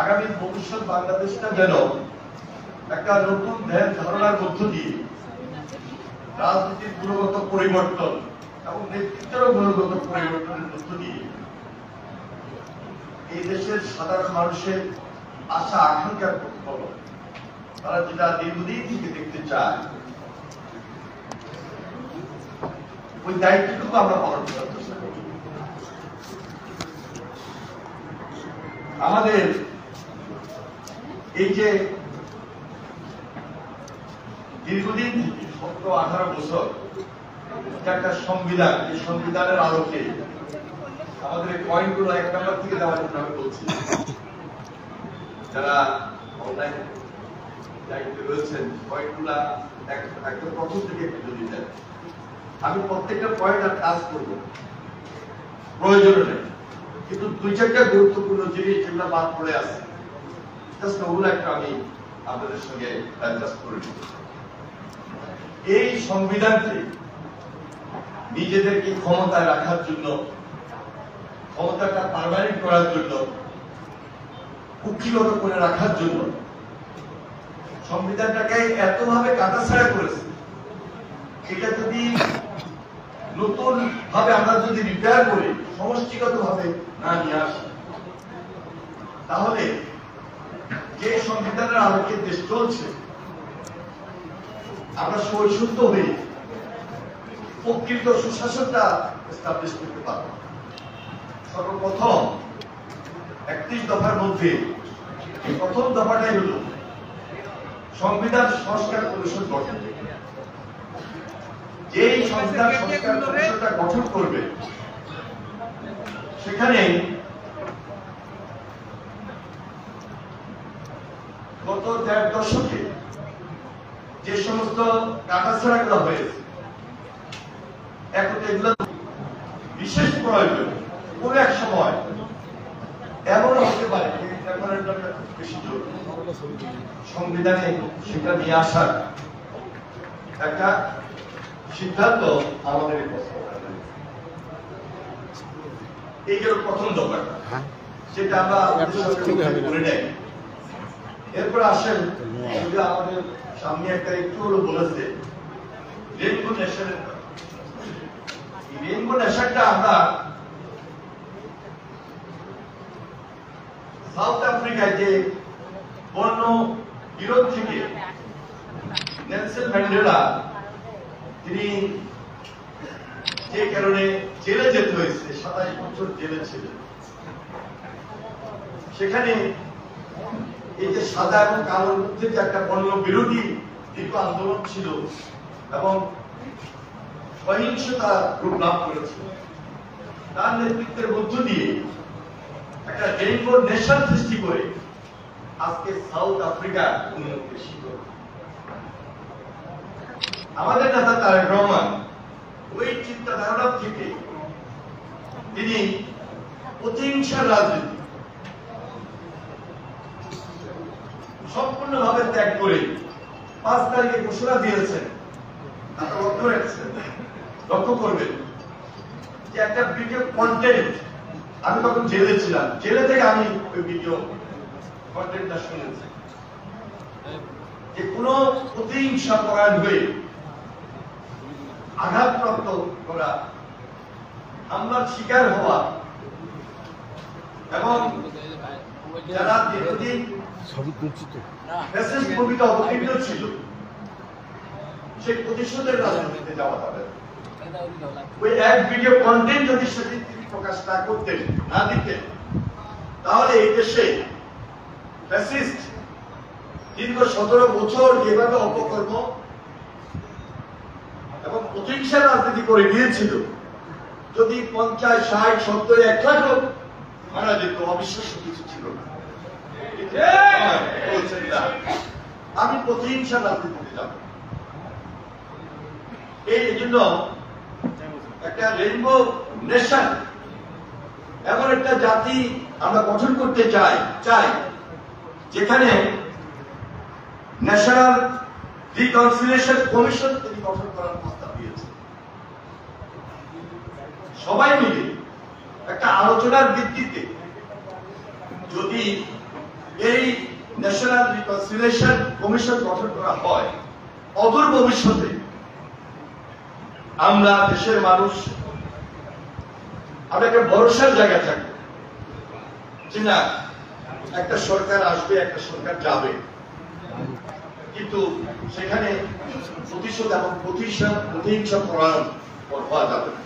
আগামী ভবিষ্যৎ বাংলাদেশটা যেন একটা নতুন ধ্যান ধারণার মধ্য দিয়ে রাজনীতির গুণগত পরিবর্তন এবং নেতৃত্বেরও গুণগত পরিবর্তনের মধ্য দিয়ে এই দেশের সাধারণ মানুষের আশা আকাঙ্ক্ষার প্রতিফলন তারা যেটা দীর্ঘদিন থেকে দেখতে চায় ওই দায়িত্বটুকু আমরা পালন করার চেষ্টা করি। আমাদের এই যে দীর্ঘদিন থেকে 17-18 বছর একটা সংবিধান, এই সংবিধানের আলোকে আমাদের এই পয়েন্টগুলো 1 নম্বর থেকে দেওয়ার জন্য আমি বলছি, যারা অনলাইন দায়িত্বে রয়েছেন পয়েন্টগুলা একদম প্রথম থেকে একটু যদি দেন। আমি প্রত্যেকটা পয়েন্ট আর কাজ করব প্রয়োজন নেই, কিন্তু 2-4টা গুরুত্বপূর্ণ জিনিস যেগুলো বাদ পড়ে আছে জাস্ট ওগুলো একটা আমি আপনাদের সঙ্গে অ্যাডজাস্ট করে নিব। এই সংবিধানকে নিজেদেরকে ক্ষমতায় রাখার জন্য, ক্ষমতাটা পার্মানেন্ট করার জন্য, কুক্ষিগত করে রাখার জন্য সংবিধানটাকে এতভাবে কাটাছাড়া করেছে, এটা যদি নতুন ভাবে আমরা যদি রিপেয়ার করে সমষ্টিগত ভাবে না নিয়ে আসি, তাহলে যে সংবিধানের আলোকে দেশ চলছে আমরা সহিষ্ণুত হয়ে প্রকৃত সুশাসনটা এস্টাবলিশ করতে পারব। সর্বপ্রথম 31 দফার মধ্যে প্রথম দফাটাই হল সংবিধান সংস্কার কমিশন গঠন। যেই সংবিধান সংস্কার কমিশনটা গঠন করবে সেখানে গত 1.5 দশকে যে সমস্ত কাটাছাড়াগুলো হয়েছে এখন এগুলো বিশেষ প্রয়োজন, কোন এক সময় এমন হতে পারে বেশি জোর সংবিধানে সেটা নিয়ে আসার একটা সিদ্ধান্ত আমাদের এই গেল প্রথম দফাটা, সেটা আমরা করে নেই। এরপর আসেন আমাদের সামনে একটা একটু হলো বলেছে রেইনবো নেশনের। রেইনবো নেশনটা আমরা সাউথ আফ্রিকায় যে বর্ণ বিরোধ থেকে নেলসন ম্যান্ডেলা তিনি যে কারণে জেলে যেতে হয়েছে, 27 বছর জেলে ছিলেন, সেখানে এই যে সাদা এবং কালোর মধ্যে যে একটা বর্ণ বিরোধী দীর্ঘ আন্দোলন ছিল এবং সহিংসতা রূপ লাভ করেছিল, তার নেতৃত্বের মধ্য দিয়ে একটা রেইনবো নেশন সৃষ্টি করে আজকে সাউথ আফ্রিকা উন্নতির শিখর। আমাদের নেতা তারেক রহমান ওই চিন্তাধারা থেকে তিনি প্রতিহিংসার রাজনীতি সম্পূর্ণভাবে ত্যাগ করে 5 তারিখে ঘোষণা দিয়েছেন। লক্ষ্য করবেন যে একটা ভিডিও কন্টেন্ট, আমি তখন জেলে ছিলাম, জেলে থেকে আমি ওই ভিডিও কন্টেন্টটা শুনেছি, যে কোন প্রতিহিংসা পরায়ণ হয়ে আঘাতপ্রাপ্ত করা, হামলার শিকার হওয়া এবং যারা দীর্ঘদিন ভূমিকা অবতীর্ণ ছিল সেই প্রতিশোধের রাজনীতিতে যাওয়া যাবে। ওই এক ভিডিও কন্টেন্ট যদি সেদিন তিনি প্রকাশ না করতেন, না দিতেন, তাহলে এই দেশে ফ্যাসিস্ট দীর্ঘ 17 বছর যেভাবে অপকর্ম এবং প্রতিহিংসার রাজনীতি করে গিয়েছিল, যদি 50, 60, 70, 1 লাখ লোক মারা যেত, অবিশ্বাস্য কিছু ছিল না। আমি প্রতিহিংসার রাজনীতিতে যাব। এই জন্য একটা রেইনবো নেশন, এমন একটা জাতি আমরা গঠন করতে চাই যেখানে ন্যাশনাল রিকনসিলিয়েশন কমিশন তিনি গঠন করার প্রস্তাব দিয়েছে। সবাই মিলে একটা আলোচনার ভিত্তিতে যদি এই ন্যাশনাল রিকনসিলিয়েশন কমিশন গঠন করা হয়, অদূর ভবিষ্যতে আমরা দেশের মানুষ আমরা একটা ভরসার জায়গা থাকবো যে না, একটা সরকার আসবে, একটা সরকার যাবে, কিন্তু সেখানে প্রতিশোধ এবং প্রতিহিংসা করার হওয়া যাবে না।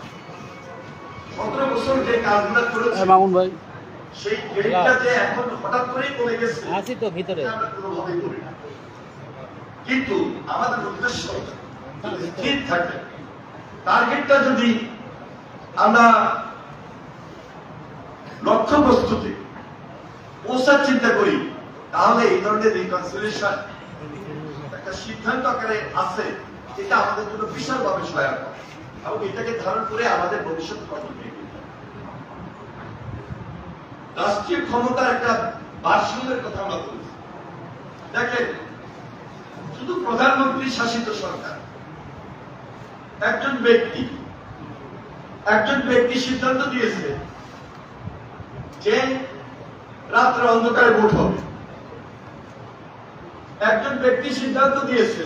17 বছর যে কাজগুলো করেছে মামুন ভাই, সেই ক্রেডিটটা যে এখন হঠাৎ করেই কমে গেছে আছি তো ভিতরে, আমরা কোনোভাবেই করি না। কিন্তু আমাদের উদ্দেশ্য স্থির থাকবে, টার্গেটটা যদি আমরা লক্ষ্য বস্তুতে পৌঁছার চিন্তা করি, তাহলে এই ধরনের রিকনসিলিয়েশন একটা সিদ্ধান্ত আকারে আছে, এটা আমাদের জন্য বিশালভাবে সহায়ক হবে এবং এটাকে ধারণ করে আমাদের ভবিষ্যৎ গঠন করবে। রাষ্ট্রীয় ক্ষমতার একটা ভারসাম্যের কথা আমরা বলছি। দেখেন, শুধু প্রধানমন্ত্রী শাসিত সরকার, একজন ব্যক্তি সিদ্ধান্ত দিয়েছে যে রাত্রে অন্ধকারে ভোট হবে। একজন ব্যক্তি সিদ্ধান্ত দিয়েছে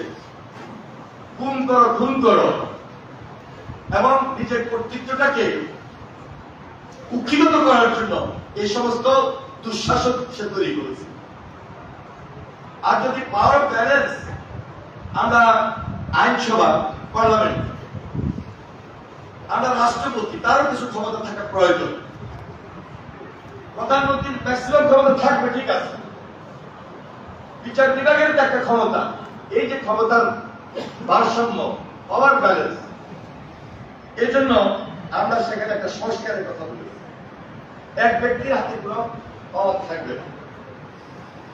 খুন করো এবং নিজের কর্তৃত্বটাকে কুক্ষিগত করার জন্য এই সমস্ত দুঃশাসন সে তৈরি করেছে। আর যদি পাওয়ার ব্যালেন্স আমরা আইনসভা, পার্লামেন্ট, আমরা রাষ্ট্রপতি, তারও কিছু ক্ষমতা থাকা প্রয়োজন। প্রধানমন্ত্রীর ম্যাক্সিমাম ক্ষমতা থাকবে, ঠিক আছে, বিচার বিভাগের একটা ক্ষমতা, এই যে ক্ষমতার ভারসাম্য, পাওয়ার ব্যালেন্স, এই জন্য আমরা সেখানে একটা সংস্কারের কথা বলি। এক ব্যক্তির হাতে কোনো পাওয়ার থাকবে না।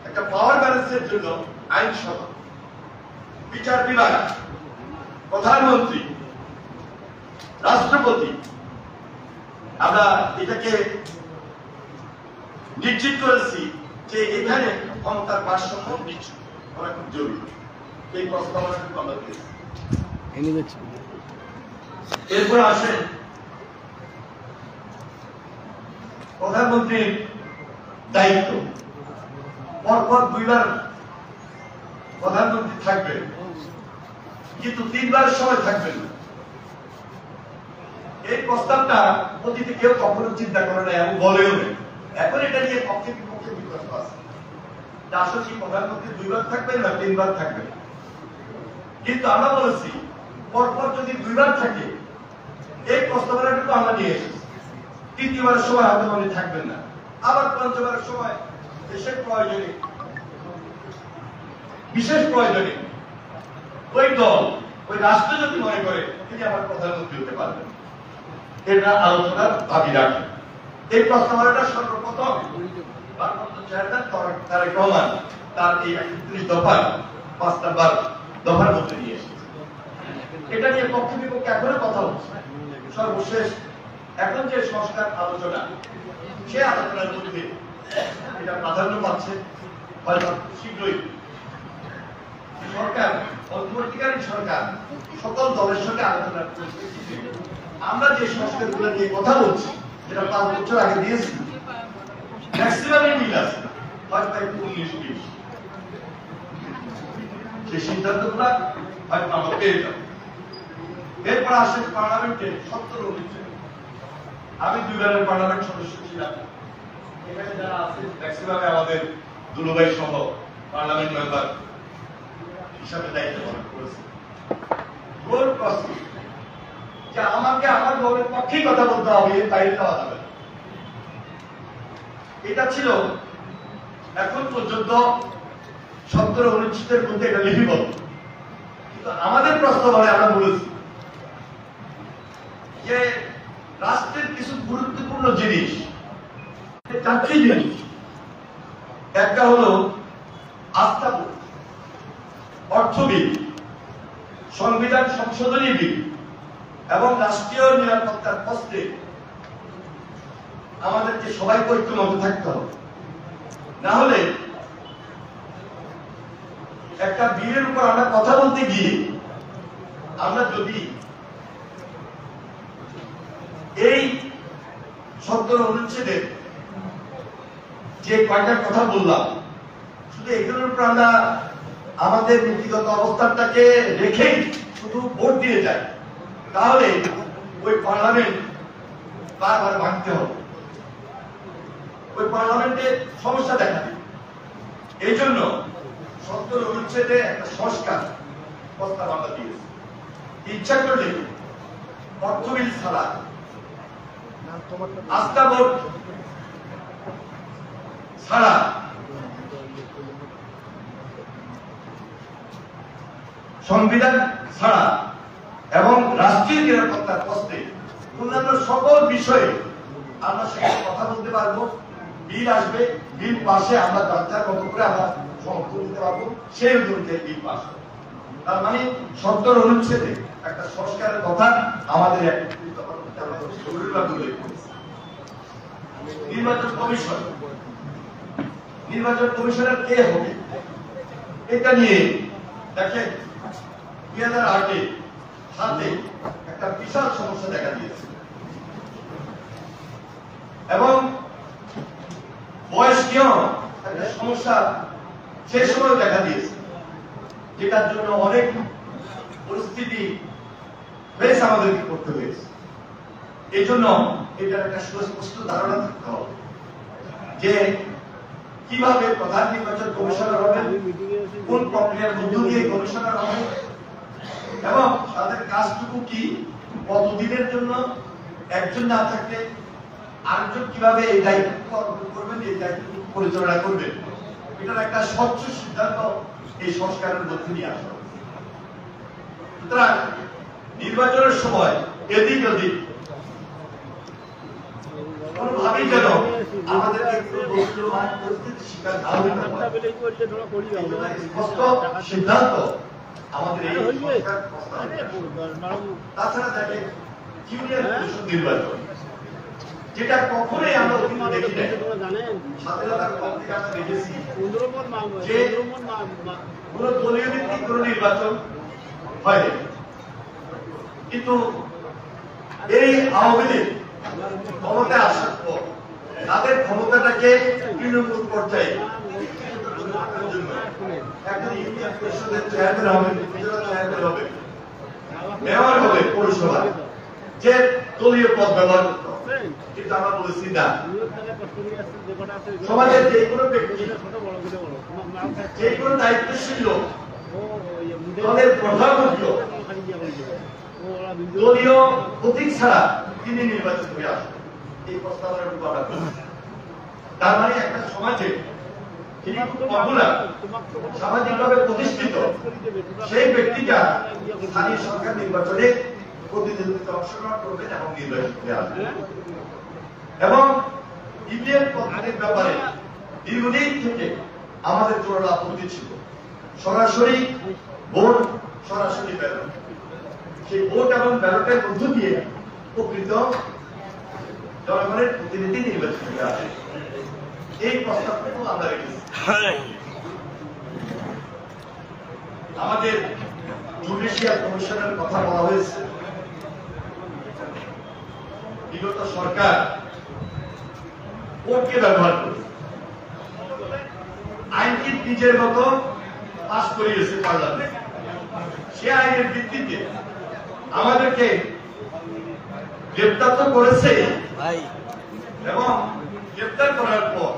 একটা পাওয়ার ব্যালেন্সের জন্য আইনসভা, বিচার বিভাগ, প্রধানমন্ত্রী, রাষ্ট্রপতি, আমরা এটাকে নিশ্চিত করেছি যে এখানে ক্ষমতার ভারসাম্য নিশ্চিত করা খুব জরুরি। এই প্রস্তাবনা আমরা দিয়েছি। এরপর আসেন প্রধানমন্ত্রীর দায়িত্ব। পরপর 2 বার প্রধানমন্ত্রী থাকবে, কিন্তু 3 বার সময় থাকবেন না। এই প্রস্তাবটা অতীতে কেউ কখনো চিন্তা করে না এবং বলেও নেই। এখন এটা নিয়ে পক্ষে বিপক্ষে বিতর্ক আছে, আসলে কি প্রধানমন্ত্রী 2 বার থাকবেন না 3 বার থাকবেন। কিন্তু আমরা বলেছি পরপর যদি 2 বার থাকে, এই প্রস্তাবনাটুকু আমরা নিয়ে এসেছি। 3বার সময় হয়তো উনি থাকবেন না, আবার 5বার সময় দেশের প্রয়োজনে, বিশেষ প্রয়োজনে ওই দল, ওই রাষ্ট্র যদি মনে করে তিনি আবার প্রধানমন্ত্রী হতে পারবেন, এটা আলোচনার দাবি রাখেন। এই প্রস্তাবনাটা সর্বপ্রথম ভারপ্রাপ্ত চেয়ারম্যান তারেক রহমান তার এই 31 দফার 5 নাম্বার দফার মধ্যে নিয়ে এসেছে। এটা নিয়ে পক্ষে বিপক্ষে এখনো কথা হচ্ছে। সর্বশেষ এখন যে সংস্কার আলোচনা, সে আলোচনার মধ্যে এটা প্রাধান্য পাচ্ছে। হয়তো শীঘ্রই সরকার, অন্তর্বর্তীকালীন সরকার সকল দলের সঙ্গে আলোচনা করছে। আমরা যে সংস্কারগুলো নিয়ে কথা বলছি, যেটা 5 বছর আগে দিয়েছি, ম্যাক্সিমামই মিল আছে, হয়তো একটু 19-20 সেই সিদ্ধান্তগুলো হয়তো আমরা পেয়ে যাব। এরপর আসে পার্লামেন্টে 70 অনুচ্ছেদ। আমি 2 বারের পার্লামেন্ট সদস্য ছিলাম। এখানে যারা আছে ম্যাক্সিমামে আমাদের দুলুভাই সহ পার্লামেন্ট মেম্বার হিসাবে দায়িত্ব পালন করেছে। গোল প্রশ্ন যে আমাকে আমার দলের পক্ষেই কথা বলতে হবে, বাইরে যাওয়া যাবে না। এটা ছিল এখন পর্যন্ত 70 অনুচ্ছেদের মধ্যে এটা লিপিবদ্ধ। কিন্তু আমাদের প্রস্তাবনায় আমরা বলেছি যে রাষ্ট্রের কিছু গুরুত্বপূর্ণ জিনিস, 4টি জিনিস, একটা হলো আস্থা ভোট, অর্থ বিল, সংবিধান সংশোধনী বিল এবং রাষ্ট্রীয় নিরাপত্তার প্রশ্নে আমাদেরকে সবাই ঐক্যমত থাকতে হবে। না হলে একটা বিলের উপর আমরা কথা বলতে গিয়ে আমরা যদি এই 70 অনুচ্ছেদের যে কয়টা কথা বললাম যদি এগুলোর উপর আমরা আমাদের নীতিগত অবস্থানটাকে রেখেই শুধু ভোট দিয়ে যায়, তাহলে ওই পার্লামেন্ট বারবার ভাঙতে হবে, ওই পার্লামেন্টে সমস্যা দেখা দিবে। এই জন্য 70 অনুচ্ছেদে একটা সংস্কার প্রস্তাব আমরা দিয়েছি। ইচ্ছা করলে অর্থ বিল ছাড়া আস্থা ভোট ছাড়া সংবিধান ছাড়া এবং রাষ্ট্রীয় নিরাপত্তার প্রশ্নে অন্যান্য সকল বিষয়ে আমরা সেখানে কথা বলতে পারবো। বিল আসবে, বিল পাশে আমরা যার মতো করে আমরা সমর্থন দিতে পারবো, সেই অনুযায়ী বিল পাস হবে। তার মানে 70 অনুচ্ছেদে একটা সংস্কারের কথা আমাদের নির্বাচন কমিশন, নির্বাচন কমিশনার কে হবে এটা নিয়ে দেখেন 2008 সালে একটা বিশাল সমস্যা দেখা দিয়েছে এবং বয়স নিয়েও একটা সমস্যা সেই সময় দেখা দিয়েছে, যেটার জন্য অনেক পরিস্থিতি বেশ আমাদেরকে করতে হয়েছে। এই জন্য এটার একটা সুস্পষ্ট ধারণা থাকতে হবে যে কিভাবে প্রধান নির্বাচন কমিশনার হবেন, কোন প্রক্রিয়ার মধ্য দিয়ে কমিশনার হবেন এবং তাদের কাজটুকু কি, কতদিনের জন্য, একজন না থাকলে আরেকজন কিভাবে এই দায়িত্ব করবেন, এই দায়িত্ব পরিচালনা করবেন, এটার একটা স্বচ্ছ সিদ্ধান্ত এই সংস্কারের মধ্যে নিয়ে আসা। সুতরাং নির্বাচনের সময় এদিক ওদিক কোনোভাবেই যেন আমাদেরকে পরিস্থিতির শিকার না হতে হয়, স্পষ্ট সিদ্ধান্ত আমাদের এই সংস্কার প্রস্তাবে। তাছাড়া দেখেন ইউনিয়ন পরিষদ নির্বাচন, যেটা কখনোই আমরা দেখি নাই, স্বাধীনতার পর থেকে আমরা দেখেছি যে কোন দলীয় ভিত্তিক কোন নির্বাচন হয়, কিন্তু এই আওয়ামী লীগ ক্ষমতায় আসার পর তাদের ক্ষমতাটাকে তৃণমূল পর্যায়ে একজন ইউনিয়ন পরিষদের চেয়ারম্যান হবে, চেয়ারম্যান হবে, মেয়র হবে পৌরসভা, যে দলীয় পদ ব্যবহার করতে হবে। কিন্তু আমরা বলেছি না, সমাজের যে কোনো ব্যক্তি, যে কোনো দায়িত্বশীল লোক, দলের প্রধানমন্ত্রী দলীয় প্রতীক ছাড়া তিনি নির্বাচিত হয়ে আসবেন, এই প্রস্তাবনার উপর আমরা করেছি। তার মানে একটা সমাজে যিনি খুব পপুলার, সামাজিকভাবে প্রতিষ্ঠিত, সেই ব্যক্তিটা স্থানীয় সরকার নির্বাচনে প্রতিদ্বন্দ্বিতা অংশগ্রহণ করবেন এবং নির্বাচিত হয়ে আসবেন। এবং ইভিএম পদ্ধতির ব্যাপারে দীর্ঘদিন থেকে আমাদের জোরালো আপত্তি ছিল। সরাসরি ভোট, সরাসরি ব্যালট, সেই ভোট এবং ব্যালটের মধ্য দিয়ে প্রকৃত জনগণের প্রতিনিধি নির্বাচিত হয়ে আসে, এই প্রস্তাবটুকু আমরা রেখেছি। আমাদের জুডিশিয়াল কমিশনের কথা বলা হয়েছে। বিগত সরকার কোর্টকে ব্যবহার করে আইনকে নিজের মতো পাস করিয়েছে পার্লামেন্ট। সে আইনের ভিত্তিতে আমাদেরকে গ্রেপ্তার তো করেছে এবং গ্রেপ্তার করার পর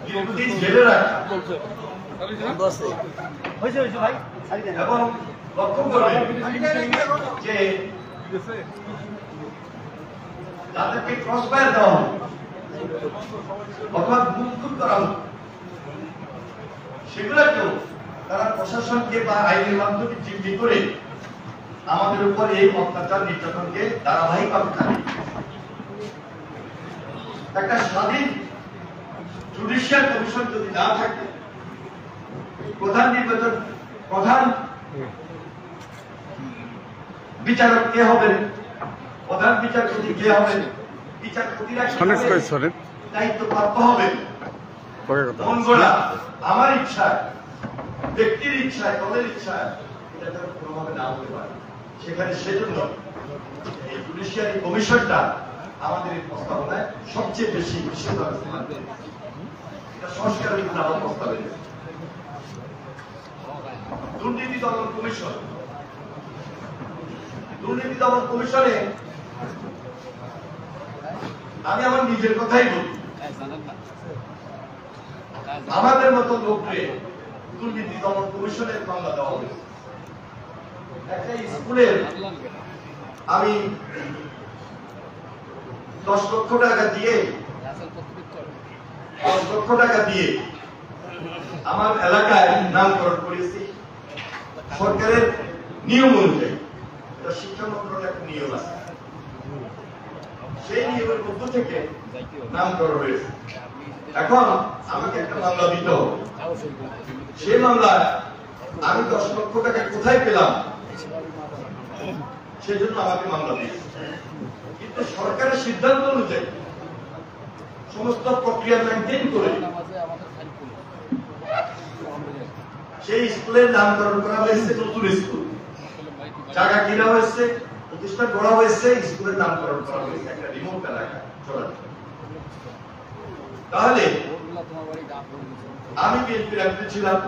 দীর্ঘদিন জেলে রাখা এবং লক্ষ্য করবে যে তাদেরকে ক্রস ফায়ার দেওয়া হবে অথবা মুক্ত করা হবে, সেগুলোকেও তারা প্রশাসনকে বা আইনের মাধ্যমে জিম্মি করে আমাদের উপর এই অত্যাচার নির্যাতনকে ধারাবাহিকভাবে চালিয়ে একটা স্বাধীন জুডিশিয়াল কমিশন যদি না থাকে, প্রধান নির্বাচন, প্রধান বিচারক কে হবেন, প্রধান বিচারপতি কে হবেন, বিচারপতিরা দায়িত্ব প্রাপ্ত হবেন, মন গড়া আমার ইচ্ছায়, ব্যক্তির ইচ্ছায়, দলের ইচ্ছায় এটা কোনোভাবে না হতে পারে। সেখানে সেজন্য এই জুডিশিয়ারি কমিশনটা আমাদের এই প্রস্তাবনায় সবচেয়ে বেশি বিশেষভাবে এটা সংস্কারের জন্য আমার প্রস্তাব এনেছে। দুর্নীতি দমন কমিশন, দুর্নীতি দমন কমিশনে আমি আমার নিজের কথাই বলি, আমাদের মতো লোককে দুর্নীতি দমন কমিশনের মামলা দেওয়া হয়েছে। একটা স্কুলের আমি 10 লক্ষ টাকা দিয়ে আমার এলাকায় নামকরণ করেছি সরকারের নিয়ম অনুযায়ী। শিক্ষা মন্ত্রণালয়ের একটা নিয়ম আছে, সেই নিয়মের মধ্য থেকে নামকরণ হয়েছে। এখন আমাকে একটা মামলা দিতে হবে, সেই মামলায় আমি 10 লক্ষ টাকা কোথায় পেলাম সেজন্য আমাকে মামলা দিয়েছে। কিন্তু সরকারের সিদ্ধান্ত অনুযায়ী সমস্ত প্রক্রিয়া মেনটেন করে সেই স্কুলের নামকরণ করা হয়েছে নতুন স্কুল, জায়গা কিনা হয়েছে, প্রতিষ্ঠান করা হয়েছে, স্কুলের নামকরণ করা হয়েছে একটা রিমোট এলাকা। তাহলে আমি বিএনপির একজন ছিলাম,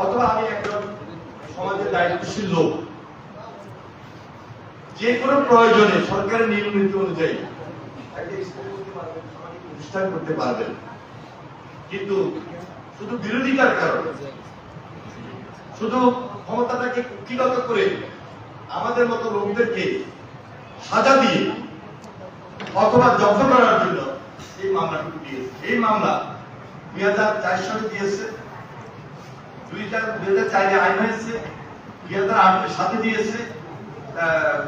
অথবা আমি একজন সমাজের দায়িত্বশীল লোক, যে কোনো প্রয়োজনে সরকারের নিয়ম নীতি অনুযায়ী একটা স্কুল প্রতিষ্ঠান করতে পারবেন। কিন্তু শুধু বিরোধিতার কারণে, শুধু ক্ষমতাটাকে কুক্ষিগত করে আমাদের মতো লোকদেরকে সাজা দিয়ে অথবা জব্দ করার জন্য এই মামলাটুকু দিয়েছে। এই মামলা 2004 সালে দিয়েছে, 2004 আইন হয়েছে, 2008 দিয়েছে,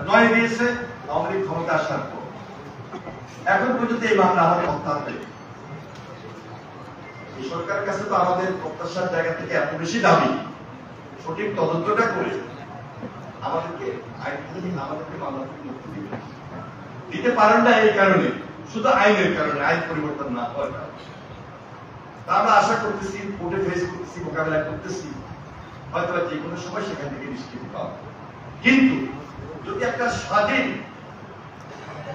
9 দিয়েছে আওয়ামী লীগ ক্ষমতা আসার পর। এখন পর্যন্ত এই মামলা আমাদের হত্যা। সরকারের কাছে তো আমাদের প্রত্যাশার জায়গা থেকে এত বেশি দাবি, সঠিক তদন্তটা করে আমাদেরকে মামলা থেকে মুক্তি দিতে পারেন না। এই কারণে, শুধু আইনের কারণে, আইন পরিবর্তন না হওয়ার কারণে আমরা আশা করতেছি, কোর্টে ফেস করতেছি, মোকাবেলা করতেছি, হয়তো যে কোনো সময় সেখান থেকে নিষ্কৃতি পাবো। কিন্তু যদি একটা স্বাধীন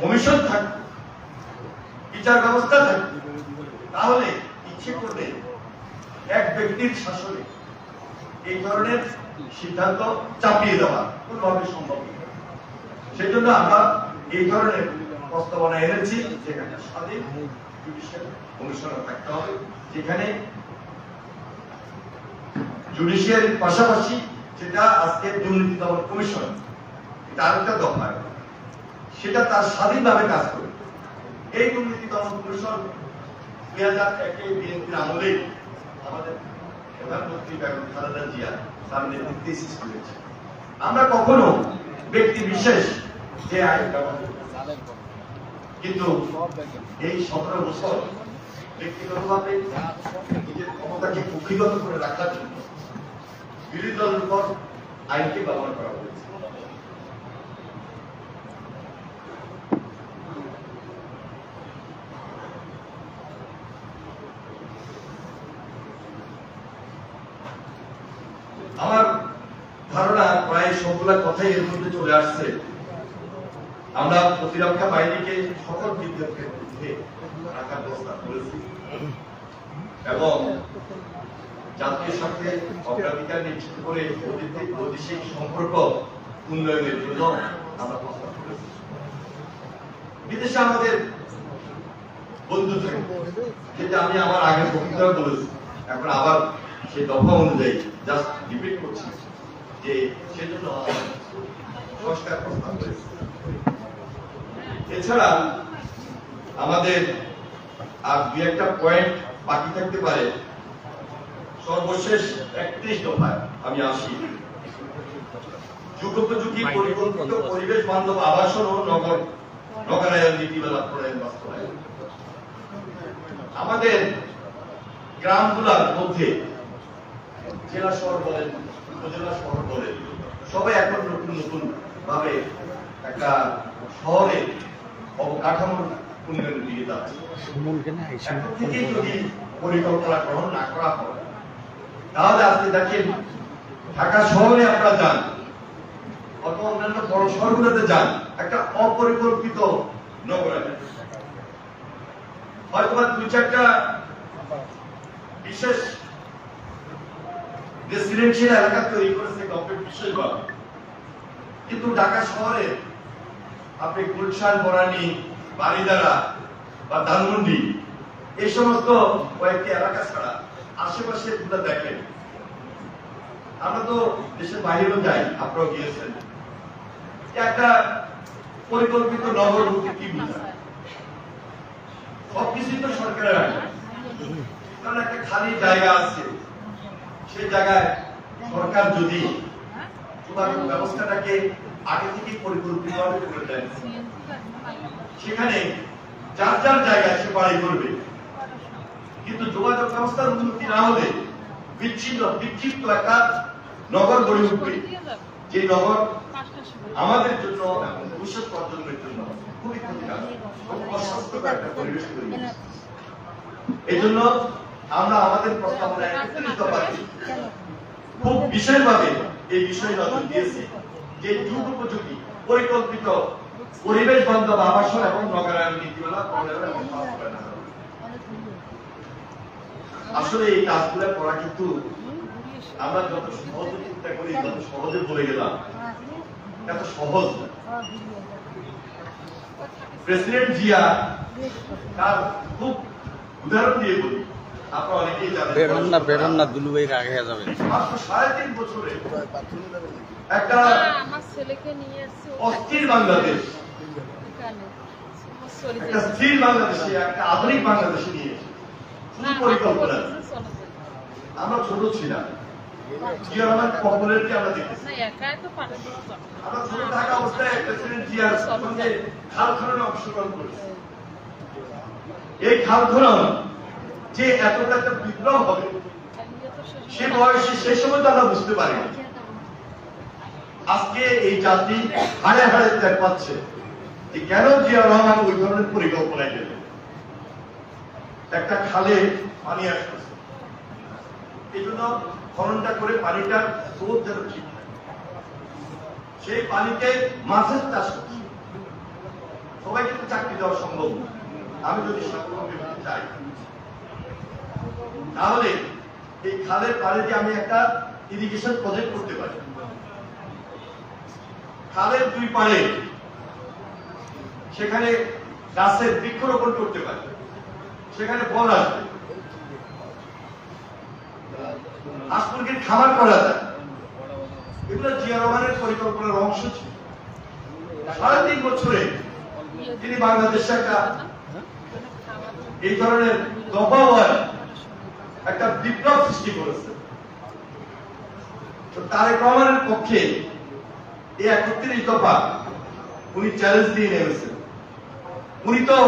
কমিশন থাকে, বিচার ব্যবস্থা থাকে, তাহলে ইচ্ছে করলে এক ব্যক্তির শাসনে এই ধরনের সিদ্ধান্ত চাপিয়ে দেওয়া কোনোভাবে সম্ভব নয়। সেই জন্য আমরা এই ধরনের প্রস্তাবনা এনেছি, যেখানে স্বাধীন জুডিশিয়াল কমিশনার থাকতে হবে, যেখানে জুডিশিয়ারির পাশাপাশি, যেটা আজকে দুর্নীতি দমন কমিশন, এটা আরেকটা দফা, সেটা তার স্বাধীনভাবে কাজ করবে। এই দুর্নীতি দমন কমিশন 2001 বিএনপির আমলে আমাদের প্রধানমন্ত্রী বেগম খালেদা জিয়া তার নেতৃত্বে সৃষ্টি হয়েছে। আমরা কখনো ব্যক্তি বিশেষ যে আইন ব্যবহার করি, কিন্তু এই 17 বছর ব্যক্তিগতভাবে নিজের ক্ষমতাকে কুক্ষিগত করে রাখার জন্য বিরোধী দলের উপর আইনকে ব্যবহার করা হয়েছে। আমার ধারণা প্রায় সবগুলা কথাই এর মধ্যে চলে আসছে। আমরা প্রতিরক্ষা বাহিনীকে সকল বিদ্যুতের মধ্যে রাখার ব্যবস্থা করেছি এবং জাতীয় স্বার্থে অগ্রাধিকার নিশ্চিত করে বৈদেশিক সম্পর্ক উন্নয়নের জন্য আমরা প্রস্তাব করেছি। বিদেশে আমাদের বন্ধু থাকে, যেটা আমি আমার আগের বক্তৃতায় বলেছি, এখন আবার সেই দফা অনুযায়ী জাস্ট রিপিট করছি যে সেজন্য সংস্কার প্রস্তাব করেছি। এছাড়া আমাদের আর 2-1টা পয়েন্ট বাকি থাকতে পারে। সর্বশেষ 31 দফায় আমি আসি, যুগোপযোগী পরিকল্পিত পরিবেশ বান্ধব আবাসন ও নগরায়ন নীতিমালা প্রণয়ন বাস্তবায়ন। আমাদের গ্রামগুলোর মধ্যে জেলা শহর বলেন, উপজেলা শহর বলেন, সবাই এখন নতুন নতুন ভাবে একটা শহরে অবকাঠামোর উন্নয়নের দিকে যাচ্ছে। এখন থেকেই যদি পরিকল্পনা গ্রহণ না করা হয়, তাহলে আপনি দেখেন ঢাকা শহরে আপনারা যান অথবা অন্যান্য বড় শহরগুলোতে যান, একটা অপরিকল্পিত নগরায়ন, হয়তো 2-4টা বিশেষ রেসিডেন্সিয়াল এলাকা তৈরি করেছে গভর্নমেন্ট বিষয়ভাবে, কিন্তু ঢাকা শহরে আপনি গুলশান, বনানী, বারিধারা বা ধানমন্ডি এই সমস্ত কয়েকটি এলাকা ছাড়া আশেপাশে গুলো দেখেন। আমরা তো দেশের বাইরেও যাই, আপনারাও গিয়েছেন। একটা পরিকল্পিত নগরমুখী কি বোঝায়? সবকিছু তো সরকারের আগে, কারণ একটা খালি জায়গা আছে, সেই জায়গায় সরকার যদি যোগাযোগ ব্যবস্থাটাকে আগে থেকে পরিকল্পিতভাবে করে দেয়, সেখানে যার যার জায়গায় সে বাড়ি করবে। কিন্তু যোগাযোগ ব্যবস্থার উন্নতি না হলে বিক্ষিপ্ত একটা নগর গড়ে উঠবে, যে নগর আমাদের জন্য ভবিষ্যৎ প্রজন্মের জন্য খুবই ক্ষতিকারক, অস্বাস্থ্যকর একটা পরিবেশ তৈরি হবে। এই জন্য আমরা আমাদের প্রস্তাবনায় 31 দফাতে খুব বিশেষভাবে এই বিষয়ে নজর দিয়েছি যে যুগ উপযোগী পরিকল্পিত পরিবেশ বান্ধব আবাসন এবং নগরায়ণ নীতিমালা প্রণয়ন এবং বাস্তবায়ন করা। আসলে এই কাজগুলো করা কিন্তু আমরা যত সহজে চিন্তা করি, যত সহজে বলে গেলাম, এত সহজ না। প্রেসিডেন্ট জিয়া তার খুব উদাহরণ দিয়ে বলি, আপনারা অনেকেই জানেন, বেরোন না দুলু ভাই আগে যাবে। মাত্র 3.5 বছরে একটা অস্থির বাংলাদেশ, একটা স্থির বাংলাদেশে, একটা আধুনিক বাংলাদেশে নিয়ে শুধু পরিকল্পনা। আমরা ছোট ছিলাম, জিয়া রহমান পপুলারিটি আমরা দেখেছি। আমরা ছোট থাকা অবস্থায় প্রেসিডেন্ট জিয়ার সঙ্গে খাল খননে অংশগ্রহণ করেছি। এই খাল খনন যে এতটা একটা বিপ্লব হবে সে বয়সে সেই সময় তো আমরা বুঝতে পারি। আজকে এই জাতি হাড়ে হাড়ে টের পাচ্ছে যে কেন জিয়া রহমান ওই ধরনের পরিকল্পনায় গেলেন। একটা খালে পানি আসতেছে, এই জন্য খননটা করে পানিটার স্রোত যেন ঠিক থাকে, সেই পানিতে মাছের চাষ করছে। সবাই কিন্তু চাকরি দেওয়া সম্ভব না। আমি যদি স্বাবলম্বী হতে চাই, তাহলে এই খালের পাড়ে দিয়ে আমি একটা ইরিগেশন প্রজেক্ট করতে পারি। খালের দুই পাড়ে সেখানে গাছের বৃক্ষরোপণ করতে পারি, সেখানে বন আসবে, হাঁস মুরগির খামার করা যায়। এগুলো জিয়া রহমানের পরিকল্পনার অংশ ছিল। 3.5 বছরে তিনি বাংলাদেশে একটা এই ধরনের দফাওয়ার একটা বিপ্লব সৃষ্টি করেছে। তো তারেক রহমানের পক্ষে এই 31 দফা উনি চ্যালেঞ্জ দিয়ে নেমেছেন। উনি তো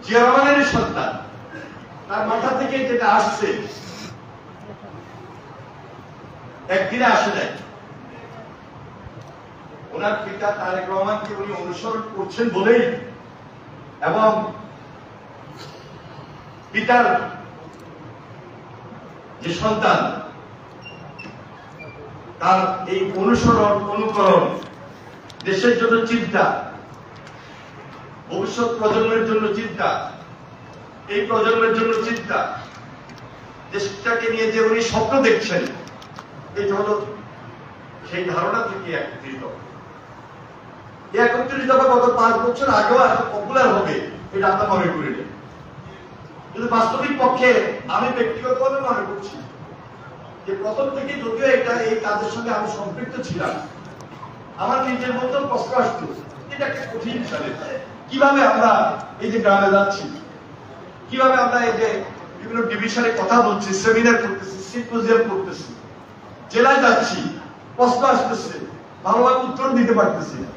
জিয়া রহমানের সন্তান, তার মাথা থেকে যেটা আসছে একদিনে আসে নাই। ওনার পিতা তারেক রহমানকে উনি অনুসরণ করছেন বলেই এবং পিতার যে সন্তান তার এই অনুসরণ অনুকরণ, দেশের জন্য চিন্তা, ভবিষ্যৎ প্রজন্মের জন্য চিন্তা, এই প্রজন্মের জন্য চিন্তা, দেশটাকে নিয়ে যে উনি স্বপ্ন দেখছেন, এই হলো সেই ধারণা থেকে একত্রিত। এই 31 দফা গত 5 বছর আগেও এত পপুলার হবে এটা আমরা মনে করি না। কিন্তু বাস্তবিক পক্ষে আমি ব্যক্তিগতভাবে মনে করছি যে প্রথম থেকে যদিও এটা এই কাজের সঙ্গে আমি সম্পৃক্ত ছিলাম, আমার নিজের মতো কষ্ট আসতো। এটা একটা কঠিন চ্যালেঞ্জ। কিভাবে আমরা এই যে গ্রামে যাচ্ছি, কিভাবে আমরা এই যে বিভিন্ন ডিভিশনে কথা বলছি, সেমিনার করতেছি, সিম্পোজিয়াম করতেছি, জেলায় যাচ্ছি, প্রশ্ন আসতেছে, ভালোভাবে উত্তর দিতে পারতেছি না।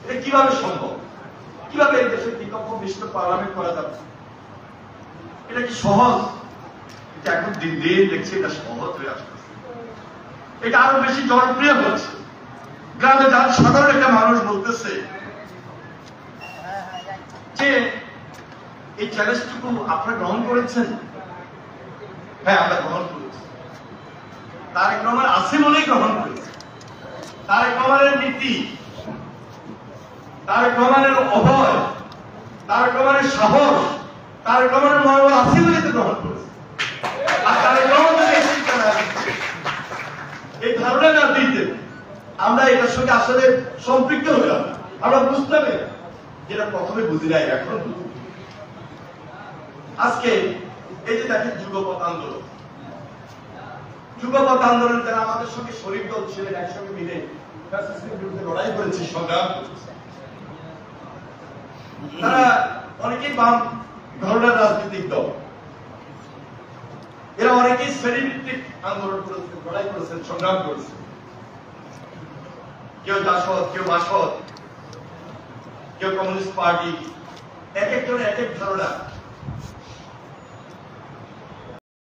এটা কিভাবে সম্ভব? কিভাবে এই দেশে বিকল্প বিশিষ্ট পার্লামেন্ট করা যাবে? এটা কি সহজ? এটা এখন দিন দিন দেখছি এটা সহজ হয়ে আসতেছে, এটা আরো বেশি জনপ্রিয় হচ্ছে। গ্রামে যান সাধারণ একটা মানুষ বলতেছে যে এই চ্যালেঞ্জটুকু আপনারা গ্রহণ করেছেন। হ্যাঁ, আমরা গ্রহণ করেছি। তারেক রহমান আছে বলেই গ্রহণ করেছি। তারেক রহমানের নীতি, তারেক রহমানের অভয়, তারেক রহমানের সাহস, তারেক রহমানের মনোবল আছে বলেই তো গ্রহণ করেছে। আর তারেক রহমান যদি এই চিন্তা না এই ধারণা না দিতে আমরা এটার সঙ্গে আসলে সম্পৃক্ত হলাম না। আমরা বুঝতে হবে যেটা প্রথমে বুঝি নাই, এখন বুঝি। আজকে এই যে দেখেন যুগপৎ আন্দোলন, যুগপৎ আন্দোলন যারা আমাদের সঙ্গে শরীর দল ছিলেন, একসঙ্গে মিলে ফ্যাসিস্টের বিরুদ্ধে লড়াই করেছে, সংগ্রাম করেছে, তারা অনেকেই বাম ধরনের রাজনৈতিক দল, এরা অনেকেই শ্রেণীভিত্তিক আন্দোলন করেছেন, লড়াই করেছেন, সংগ্রাম করেছেন। কেউ জাসদ, কেউ বাসদ, কেউ কমিউনিস্ট পার্টি, এক একজনের এক এক ধারণা।